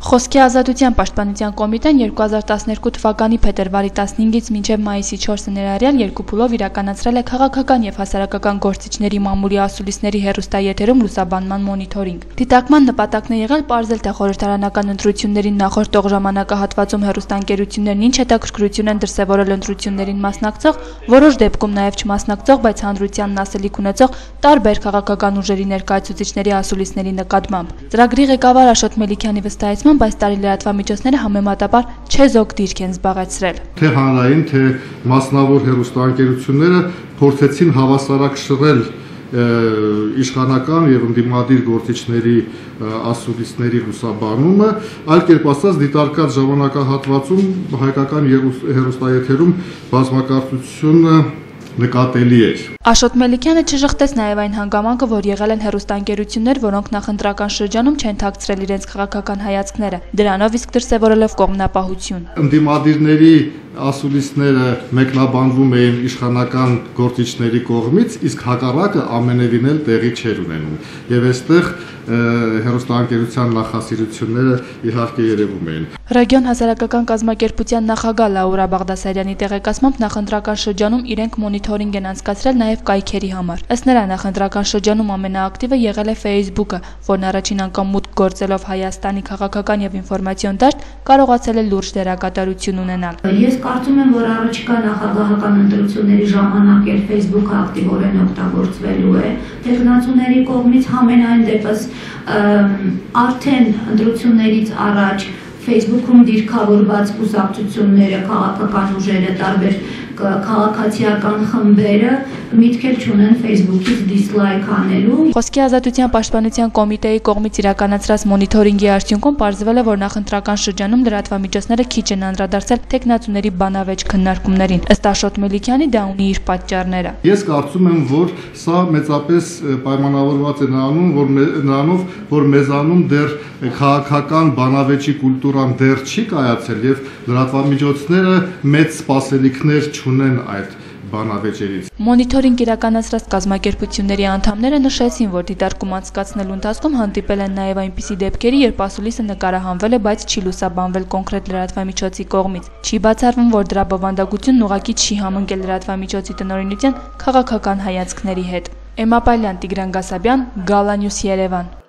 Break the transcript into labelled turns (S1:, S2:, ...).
S1: Խոսքի ազատության պաշտպանության կոմիտեն 2012 թվականի փետրվարի 15-ից մինչև մայիսի 4-ը ներառյալ երկու փուլով իրականացրել է քաղաքական եւ հասարակական գործիչների մամուլի ասուլիսների հեռուստաեթերում լուսաբանման մոնիթորինգ։ Դիտարկման նպատակն է եղել պարզել, թե խորհրդարանական ընտրություններին նախորդող ժամանակահատվածում հեռուստաընկերություններն ինչ հետաքրքրություն են դրսևորել ընտրություններին մասնակցող, որոշ դեպքում նաեւ չմասնակցող, բայց հանրությանն ասելիք ունեցող տարբեր քաղաքական ուժերի ներկայացուցիչների ասուլիսների նկատմամբ։ Ծրագրի ղեկավար Աշոտ Մելիքյանի վստահեցմամբ այս տարի լրատվամիջոցները համեմատաբար չեզոք դիրք են զբաղեցրել։
S2: Թե հանրային, թե մասնավոր հեռուստաընկերությունները փորձեցին հավասարակշռել իշխանական եւ ընդդիմադիր գործիչների ասուլիսների լուսաբանումը, այլ կերպ ասած դիտարկած ժամանակահատվածում հայկական հեռուստաեթերում բազմակարծությունը նկատելի էր։
S1: Աշոտ Մելիքյանը չժխտեց նաև այն հանգամանքը, որ եղել են հեռուստաընկերություններ, որոնք նախընտրական շրջանում չեն թաքցրել իրենց քաղաքական հայացքները, դրանով իսկ դրսևորելով կողմնապահություն։
S2: Ընդդիմադիրների ասուլիսները մեկնաբանվում էին իշխանական գործիչների կողմից, իսկ հակառակը ամենևին էլ տեղի չէր ունենում։ Եվ այստեղ հեռուստաընկերության նախասիրությունները իհարկե երևում էին։
S1: Ռեգիոն հասարակական կազմակերպության նախագահ Լաուրա Բաղդասարյանի տեղեկացմամբ նախընտրական շրջանում իրենք մոնիթորինգ են անցկացրել նաև կայքերի համար։ Ըստ նրա նախընտրական շրջանում ամենաակտիվը եղել է Facebook-ը, որն առաջին անգամ մուտք գործելով Հայաստանի քաղաքական եւ ինֆորմացիոն դաշտ կարողացել է լուրջ դերակատարություն ունենալ։
S3: Ես կարծում եմ, որ առաջիկա նախագահական ընտրությունների ժամանակ էլ Facebook-ը ակտիվորեն օգտագործվելու է տեխնացուների կողմից, համենայն դեպս արդեն ընտրություններից առաջ Facebook-ում դիրքավորված կուսակցությունները, քաղաքական ուժերը, տարբեր քաղաքացիական խմբերը միտքեր չունեն Facebook-ից դիսլայք անելու։
S1: Խոսքի ազատության պաշտպանության կոմիտեի կողմից իրականացրած մոնիթորինգի արդյունքում պարզվել է, որ նախընտրական շրջանում լրատվամիջոցները քիչ են անդրադարձել տեխնացուների բանավեճ քննարկումներին։ Ըստ Աշոտ Մելիքյանի դա ունի իր պատճառները։
S2: Ես կարծում եմ, որ սա մեծապես պայմանավորված է նրանով, որ մեզանում դեռ քաղաքական բանավեճի կուլտուրան դեռ չի կայացել եւ լրատվամիջոցները մեծ սպասելիքներ չունեն այդ բանավեճերից։
S1: Մոնիթորինգ իրականացրած կազմակերպությունների անդամները նշեցին, որ դիտարկում անցկացնելու ընթացքում հանդիպել են նաև այնպիսի դեպքերի, երբ ասուլիսը նկարահանվել է, բայց չի լուսաբանվել կոնկրետ լրատվամիջոցի կողմից։ Չի բացառվում, որ դրա բովանդակությունն ուղղակի չի համընկել լրատվամիջոցի տնօրինության քաղաքական հայացքների հետ։ Էմմա Պալյան, Տիգրան Գասաբյան, Gala News Երևան։